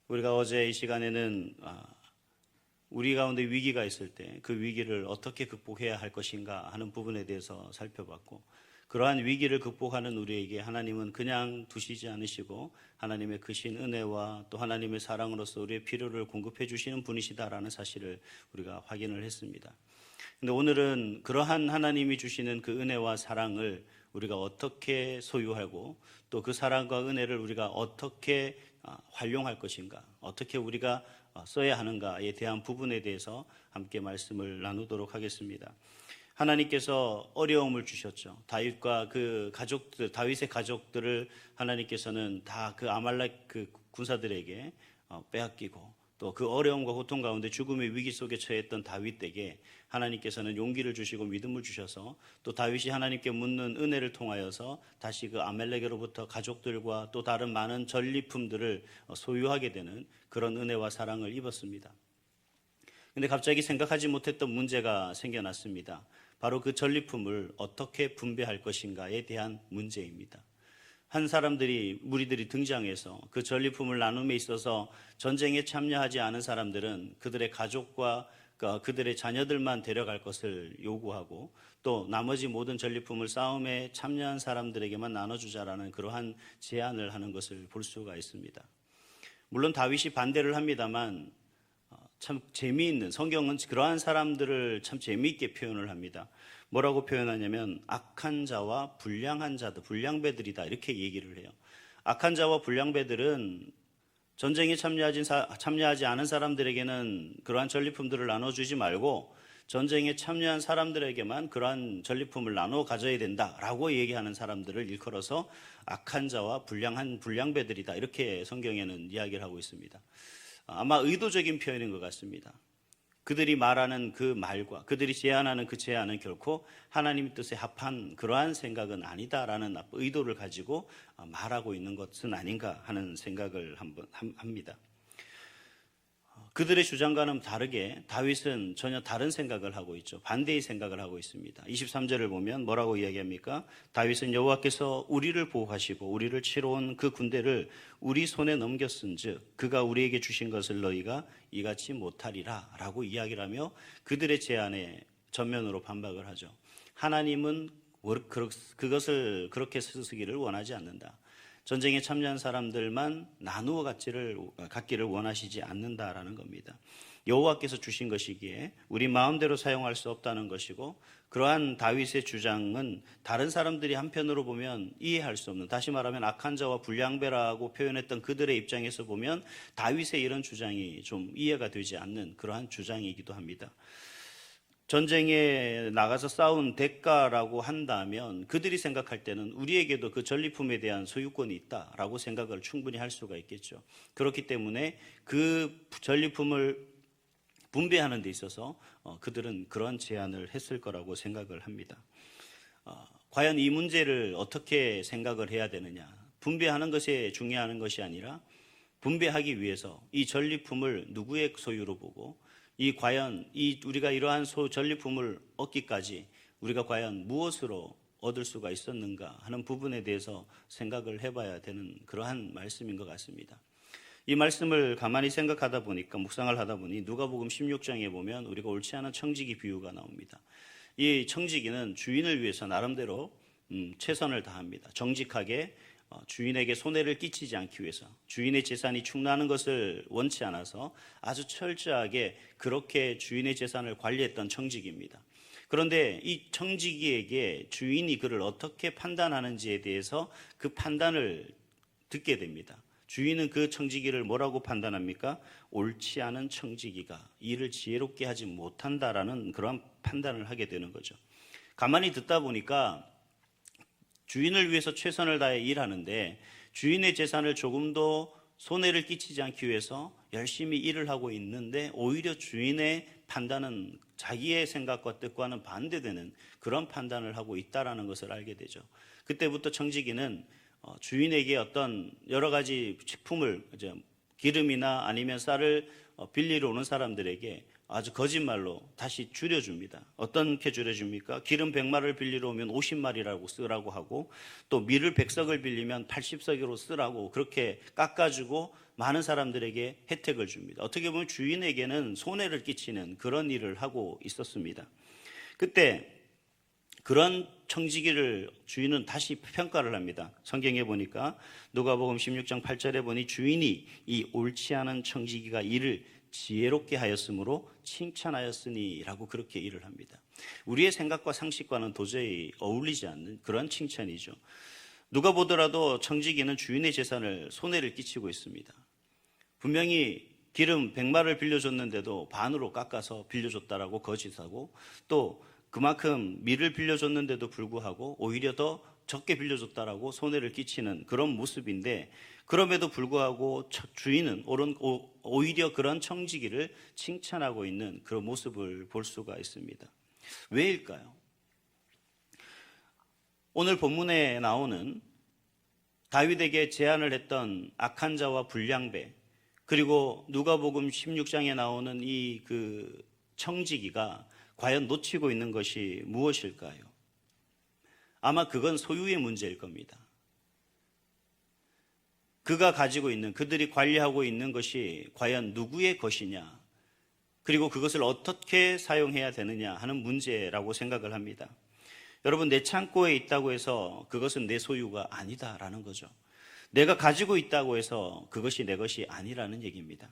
우리가 어제 이 시간에는 우리 가운데 위기가 있을 때 그 위기를 어떻게 극복해야 할 것인가 하는 부분에 대해서 살펴봤고, 그러한 위기를 극복하는 우리에게 하나님은 그냥 두시지 않으시고 하나님의 크신 은혜와 또 하나님의 사랑으로서 우리의 필요를 공급해 주시는 분이시다라는 사실을 우리가 확인을 했습니다. 근데 오늘은 그러한 하나님이 주시는 그 은혜와 사랑을 우리가 어떻게 소유하고 또 그 사랑과 은혜를 우리가 어떻게 활용할 것인가, 어떻게 우리가 써야 하는가에 대한 부분에 대해서 함께 말씀을 나누도록 하겠습니다. 하나님께서 어려움을 주셨죠. 다윗과 그 가족들, 다윗의 가족들을 하나님께서는 다 그 아말렉 그 군사들에게 빼앗기고, 또 그 어려움과 고통 가운데 죽음의 위기 속에 처했던 다윗에게 하나님께서는 용기를 주시고 믿음을 주셔서, 또 다윗이 하나님께 묻는 은혜를 통하여서 다시 그 아말렉으로부터 가족들과 또 다른 많은 전리품들을 소유하게 되는 그런 은혜와 사랑을 입었습니다. 근데 갑자기 생각하지 못했던 문제가 생겨났습니다. 바로 그 전리품을 어떻게 분배할 것인가에 대한 문제입니다. 한 사람들이, 무리들이 등장해서 그 전리품을 나눔에 있어서 전쟁에 참여하지 않은 사람들은 그들의 가족과 그들의 자녀들만 데려갈 것을 요구하고, 또 나머지 모든 전리품을 싸움에 참여한 사람들에게만 나눠주자라는 그러한 제안을 하는 것을 볼 수가 있습니다. 물론 다윗이 반대를 합니다만 참 재미있는, 성경은 그러한 사람들을 참 재미있게 표현을 합니다. 뭐라고 표현하냐면 악한 자와 불량한 자들, 불량배들이다, 이렇게 얘기를 해요. 악한 자와 불량배들은 전쟁에 참여하지 않은 사람들에게는 그러한 전리품들을 나눠주지 말고 전쟁에 참여한 사람들에게만 그러한 전리품을 나눠 가져야 된다라고 얘기하는 사람들을 일컬어서 악한 자와 불량배들이다, 이렇게 성경에는 이야기를 하고 있습니다. 아마 의도적인 표현인 것 같습니다. 그들이 말하는 그 말과 그들이 제안하는 그 제안은 결코 하나님의 뜻에 합한 그러한 생각은 아니다라는 의도를 가지고 말하고 있는 것은 아닌가 하는 생각을 합니다. 그들의 주장과는 다르게 다윗은 전혀 다른 생각을 하고 있죠. 반대의 생각을 하고 있습니다. 23절을 보면 뭐라고 이야기합니까? 다윗은 여호와께서 우리를 보호하시고 우리를 치러 온 그 군대를 우리 손에 넘겼은즉 그가 우리에게 주신 것을 너희가 이같이 못하리라 라고 이야기를 하며 그들의 제안에 전면으로 반박을 하죠. 하나님은 그것을 그렇게 쓰기를 원하지 않는다. 전쟁에 참여한 사람들만 나누어 갖기를 원하시지 않는다라는 겁니다. 여호와께서 주신 것이기에 우리 마음대로 사용할 수 없다는 것이고, 그러한 다윗의 주장은 다른 사람들이 한편으로 보면 이해할 수 없는, 다시 말하면 악한 자와 불량배라고 표현했던 그들의 입장에서 보면 다윗의 이런 주장이 좀 이해가 되지 않는 그러한 주장이기도 합니다. 전쟁에 나가서 싸운 대가라고 한다면 그들이 생각할 때는 우리에게도 그 전리품에 대한 소유권이 있다라고 생각을 충분히 할 수가 있겠죠. 그렇기 때문에 그 전리품을 분배하는 데 있어서 그들은 그런 제안을 했을 거라고 생각을 합니다. 과연 이 문제를 어떻게 생각을 해야 되느냐? 분배하는 것이 중요한 것이 아니라 분배하기 위해서 이 전리품을 누구의 소유로 보고, 과연 우리가 이러한 전리품을 얻기까지 우리가 과연 무엇으로 얻을 수가 있었는가 하는 부분에 대해서 생각을 해봐야 되는 그러한 말씀인 것 같습니다. 이 말씀을 가만히 생각하다 보니까, 묵상을 하다 보니 누가복음 16장에 보면 우리가 옳지 않은 청지기 비유가 나옵니다. 이 청지기는 주인을 위해서 나름대로 최선을 다합니다. 정직하게 주인에게 손해를 끼치지 않기 위해서, 주인의 재산이 축나는 것을 원치 않아서 아주 철저하게 그렇게 주인의 재산을 관리했던 청지기입니다. 그런데 이 청지기에게 주인이 그를 어떻게 판단하는지에 대해서 그 판단을 듣게 됩니다. 주인은 그 청지기를 뭐라고 판단합니까? 옳지 않은 청지기가 일을 지혜롭게 하지 못한다라는 그런 판단을 하게 되는 거죠. 가만히 듣다 보니까 주인을 위해서 최선을 다해 일하는데 주인의 재산을 조금도 손해를 끼치지 않기 위해서 열심히 일을 하고 있는데 오히려 주인의 판단은 자기의 생각과 뜻과는 반대되는 그런 판단을 하고 있다라는 것을 알게 되죠. 그때부터 청지기는 주인에게 어떤 여러 가지 식품을, 기름이나 아니면 쌀을 빌리러 오는 사람들에게 아주 거짓말로 다시 줄여줍니다. 어떻게 줄여줍니까? 기름 100마리를 빌리러 오면 50마리라고 쓰라고 하고, 또 밀을 100석을 빌리면 80석으로 쓰라고 그렇게 깎아주고 많은 사람들에게 혜택을 줍니다. 어떻게 보면 주인에게는 손해를 끼치는 그런 일을 하고 있었습니다. 그때 그런 청지기를 주인은 다시 평가를 합니다. 성경에 보니까 누가복음 16장 8절에 보니 주인이 이 옳지 않은 청지기가 이를 지혜롭게 하였으므로 칭찬하였으니라고 그렇게 일을 합니다. 우리의 생각과 상식과는 도저히 어울리지 않는 그런 칭찬이죠. 누가 보더라도 청지기는 주인의 재산을 손해를 끼치고 있습니다. 분명히 기름 100마를 빌려줬는데도 반으로 깎아서 빌려줬다라고 거짓하고, 또 그만큼 밀을 빌려줬는데도 불구하고 오히려 더 적게 빌려줬다라고 손해를 끼치는 그런 모습인데, 그럼에도 불구하고 주인은 오히려 그런 청지기를 칭찬하고 있는 그런 모습을 볼 수가 있습니다. 왜일까요? 오늘 본문에 나오는 다윗에게 제안을 했던 악한 자와 불량배, 그리고 누가복음 16장에 나오는 이 청지기가 과연 놓치고 있는 것이 무엇일까요? 아마 그건 소유의 문제일 겁니다. 그가 가지고 있는, 그들이 관리하고 있는 것이 과연 누구의 것이냐, 그리고 그것을 어떻게 사용해야 되느냐 하는 문제라고 생각을 합니다. 여러분, 내 창고에 있다고 해서 그것은 내 소유가 아니다라는 거죠. 내가 가지고 있다고 해서 그것이 내 것이 아니라는 얘기입니다.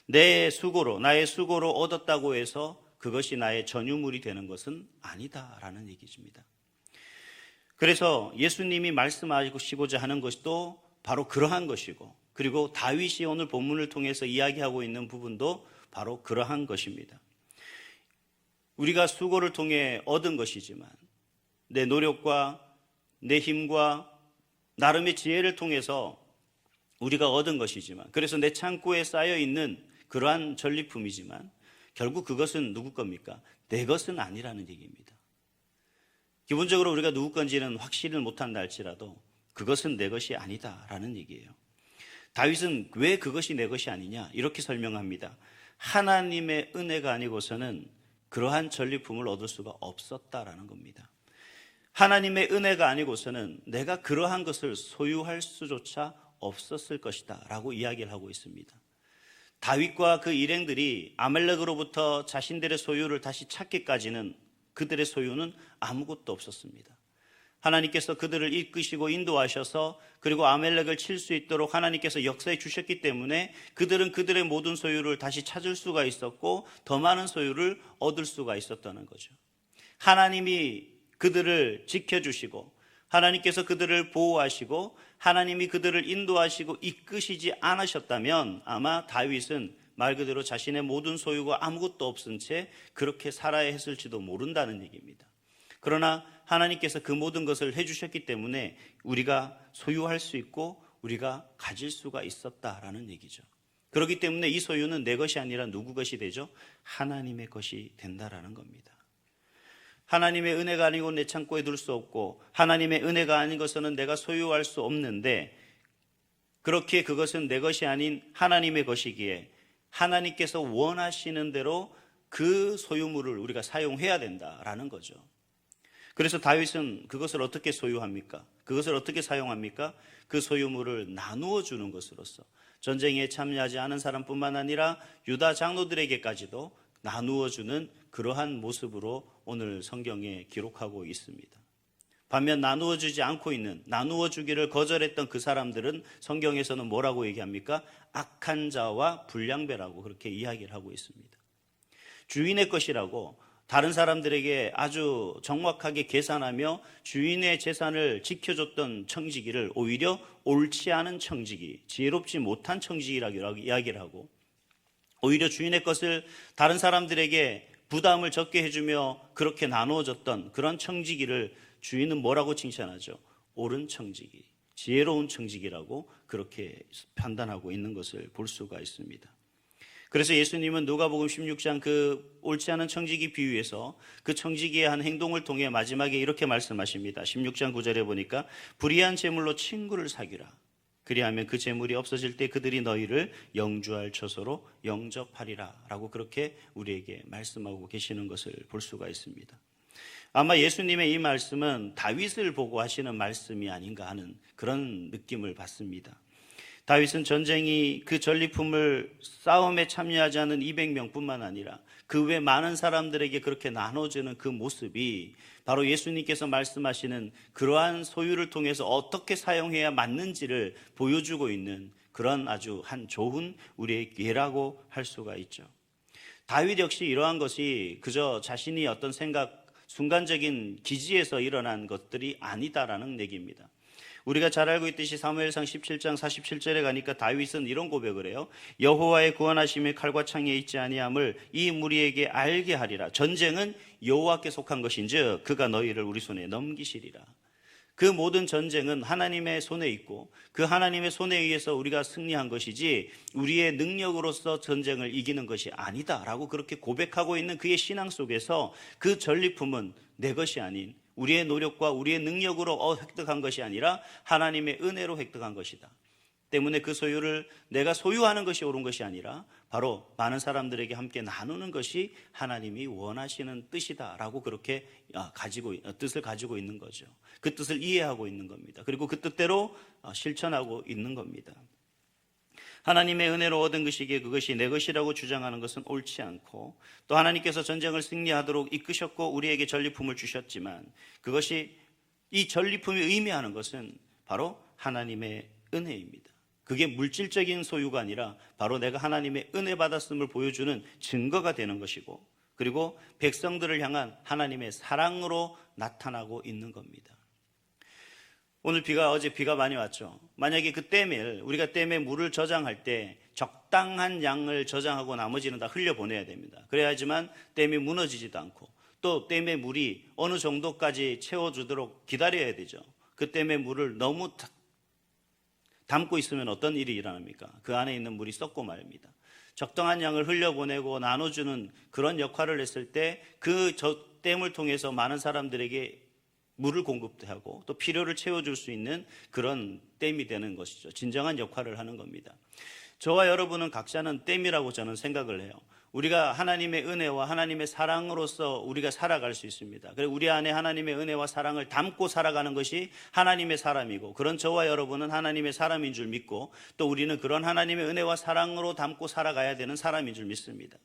나의 수고로 얻었다고 해서 그것이 나의 전유물이 되는 것은 아니다라는 얘기입니다. 그래서 예수님이 말씀하시고자 하는 것도 바로 그러한 것이고, 그리고 다윗이 오늘 본문을 통해서 이야기하고 있는 부분도 바로 그러한 것입니다. 우리가 수고를 통해 얻은 것이지만, 내 노력과 내 힘과 나름의 지혜를 통해서 우리가 얻은 것이지만, 그래서 내 창고에 쌓여있는 그러한 전리품이지만 결국 그것은 누구 겁니까? 내 것은 아니라는 얘기입니다. 기본적으로 우리가 누구 건지는 확실히 못한다 할지라도 그것은 내 것이 아니다라는 얘기예요. 다윗은 왜 그것이 내 것이 아니냐 이렇게 설명합니다. 하나님의 은혜가 아니고서는 그러한 전리품을 얻을 수가 없었다라는 겁니다. 하나님의 은혜가 아니고서는 내가 그러한 것을 소유할 수조차 없었을 것이다 라고 이야기를 하고 있습니다. 다윗과 그 일행들이 아말렉으로부터 자신들의 소유를 다시 찾기까지는 그들의 소유는 아무것도 없었습니다. 하나님께서 그들을 이끄시고 인도하셔서 그리고 아말렉을 칠 수 있도록 하나님께서 역사해 주셨기 때문에 그들은 그들의 모든 소유를 다시 찾을 수가 있었고 더 많은 소유를 얻을 수가 있었다는 거죠. 하나님이 그들을 지켜주시고 하나님께서 그들을 보호하시고 하나님이 그들을 인도하시고 이끄시지 않으셨다면 아마 다윗은 말 그대로 자신의 모든 소유가 아무것도 없은 채 그렇게 살아야 했을지도 모른다는 얘기입니다. 그러나 하나님께서 그 모든 것을 해주셨기 때문에 우리가 소유할 수 있고 우리가 가질 수가 있었다라는 얘기죠. 그렇기 때문에 이 소유는 내 것이 아니라 누구 것이 되죠? 하나님의 것이 된다라는 겁니다. 하나님의 은혜가 아니고 내 창고에 둘 수 없고 하나님의 은혜가 아닌 것은 내가 소유할 수 없는데, 그렇게 그것은 내 것이 아닌 하나님의 것이기에 하나님께서 원하시는 대로 그 소유물을 우리가 사용해야 된다라는 거죠. 그래서 다윗은 그것을 어떻게 소유합니까? 그것을 어떻게 사용합니까? 그 소유물을 나누어 주는 것으로서 전쟁에 참여하지 않은 사람뿐만 아니라 유다 장로들에게까지도 나누어 주는 그러한 모습으로 오늘 성경에 기록하고 있습니다. 반면 나누어 주지 않고 있는, 나누어 주기를 거절했던 그 사람들은 성경에서는 뭐라고 얘기합니까? 악한 자와 불량배라고 그렇게 이야기를 하고 있습니다. 주인의 것이라고 다른 사람들에게 아주 정확하게 계산하며 주인의 재산을 지켜줬던 청지기를 오히려 옳지 않은 청지기, 지혜롭지 못한 청지기라고 이야기를 하고, 오히려 주인의 것을 다른 사람들에게 부담을 적게 해주며 그렇게 나누어줬던 그런 청지기를 주인은 뭐라고 칭찬하죠? 옳은 청지기, 지혜로운 청지기라고 그렇게 판단하고 있는 것을 볼 수가 있습니다. 그래서 예수님은 누가복음 16장 그 옳지 않은 청지기 비유에서 그 청지기의 한 행동을 통해 마지막에 이렇게 말씀하십니다. 16장 9절에 보니까 불의한 재물로 친구를 사귀라. 그리하면 그 재물이 없어질 때 그들이 너희를 영주할 처소로 영접하리라 라고 그렇게 우리에게 말씀하고 계시는 것을 볼 수가 있습니다. 아마 예수님의 이 말씀은 다윗을 보고 하시는 말씀이 아닌가 하는 그런 느낌을 받습니다. 다윗은 전쟁이 그 전리품을 싸움에 참여하지 않은 200명뿐만 아니라 그 외 많은 사람들에게 그렇게 나눠주는 그 모습이 바로 예수님께서 말씀하시는 그러한 소유를 통해서 어떻게 사용해야 맞는지를 보여주고 있는 그런 아주 한 좋은 우리의 예라고 할 수가 있죠. 다윗 역시 이러한 것이 그저 자신이 어떤 생각, 순간적인 기지에서 일어난 것들이 아니다라는 얘기입니다. 우리가 잘 알고 있듯이 사무엘상 17장 47절에 가니까 다윗은 이런 고백을 해요. 여호와의 구원하심이 칼과 창에 있지 아니함을 이 무리에게 알게 하리라. 전쟁은 여호와께 속한 것인즉 그가 너희를 우리 손에 넘기시리라. 그 모든 전쟁은 하나님의 손에 있고 그 하나님의 손에 의해서 우리가 승리한 것이지 우리의 능력으로서 전쟁을 이기는 것이 아니다라고 그렇게 고백하고 있는 그의 신앙 속에서 그 전리품은 내 것이 아닌 우리의 노력과 우리의 능력으로 획득한 것이 아니라 하나님의 은혜로 획득한 것이다. 때문에 그 소유를 내가 소유하는 것이 옳은 것이 아니라 바로 많은 사람들에게 함께 나누는 것이 하나님이 원하시는 뜻이다라고 그렇게 뜻을 가지고 있는 거죠. 그 뜻을 이해하고 있는 겁니다. 그리고 그 뜻대로 실천하고 있는 겁니다. 하나님의 은혜로 얻은 것이기에 그것이 내 것이라고 주장하는 것은 옳지 않고 또 하나님께서 전쟁을 승리하도록 이끄셨고 우리에게 전리품을 주셨지만 그것이 이 전리품이 의미하는 것은 바로 하나님의 은혜입니다. 그게 물질적인 소유가 아니라 바로 내가 하나님의 은혜 받았음을 보여주는 증거가 되는 것이고 그리고 백성들을 향한 하나님의 사랑으로 나타나고 있는 겁니다. 어제 비가 많이 왔죠. 만약에 그 댐을 우리가 댐에 물을 저장할 때 적당한 양을 저장하고 나머지는 다 흘려보내야 됩니다. 그래야지만 댐이 무너지지도 않고 또 댐의 물이 어느 정도까지 채워주도록 기다려야 되죠. 그 댐의 물을 너무 담고 있으면 어떤 일이 일어납니까? 그 안에 있는 물이 썩고 말입니다. 적당한 양을 흘려보내고 나눠주는 그런 역할을 했을 때 그 댐을 통해서 많은 사람들에게 물을 공급하고 또 필요를 채워줄 수 있는 그런 댐이 되는 것이죠. 진정한 역할을 하는 겁니다. 저와 여러분은 각자는 댐이라고 저는 생각을 해요. 우리가 하나님의 은혜와 하나님의 사랑으로서 우리가 살아갈 수 있습니다. 그리고 우리 안에 하나님의 은혜와 사랑을 담고 살아가는 것이 하나님의 사람이고 그런 저와 여러분은 하나님의 사람인 줄 믿고 또 우리는 그런 하나님의 은혜와 사랑으로 담고 살아가야 되는 사람인 줄 믿습니다.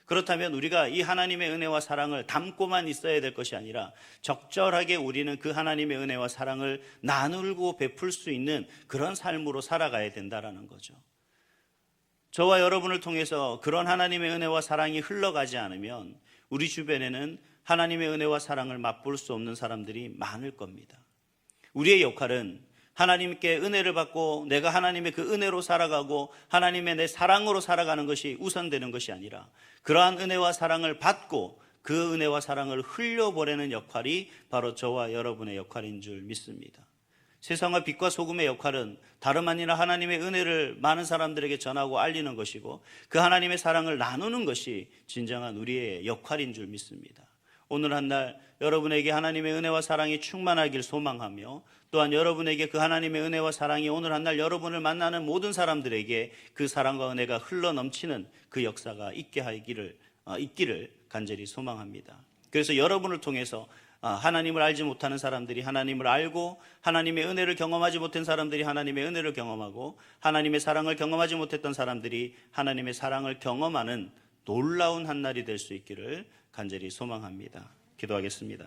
그렇다면 우리가 이 하나님의 은혜와 사랑을 담고만 있어야 될 것이 아니라 적절하게 우리는 그 하나님의 은혜와 사랑을 나누고 베풀 수 있는 그런 삶으로 살아가야 된다라는 거죠. 저와 여러분을 통해서 그런 하나님의 은혜와 사랑이 흘러가지 않으면 우리 주변에는 하나님의 은혜와 사랑을 맛볼 수 없는 사람들이 많을 겁니다. 우리의 역할은 하나님께 은혜를 받고 내가 하나님의 그 은혜로 살아가고 하나님의 내 사랑으로 살아가는 것이 우선되는 것이 아니라 그러한 은혜와 사랑을 받고 그 은혜와 사랑을 흘려보내는 역할이 바로 저와 여러분의 역할인 줄 믿습니다. 세상과 빛과 소금의 역할은 다름 아니라 하나님의 은혜를 많은 사람들에게 전하고 알리는 것이고 그 하나님의 사랑을 나누는 것이 진정한 우리의 역할인 줄 믿습니다. 오늘 한 날 여러분에게 하나님의 은혜와 사랑이 충만하길 소망하며 또한 여러분에게 그 하나님의 은혜와 사랑이 오늘 한 날 여러분을 만나는 모든 사람들에게 그 사랑과 은혜가 흘러 넘치는 그 역사가 있기를 간절히 소망합니다. 그래서 여러분을 통해서 하나님을 알지 못하는 사람들이 하나님을 알고 하나님의 은혜를 경험하지 못한 사람들이 하나님의 은혜를 경험하고 하나님의 사랑을 경험하지 못했던 사람들이 하나님의 사랑을 경험하는 놀라운 한 날이 될 수 있기를 간절히 소망합니다. 기도하겠습니다.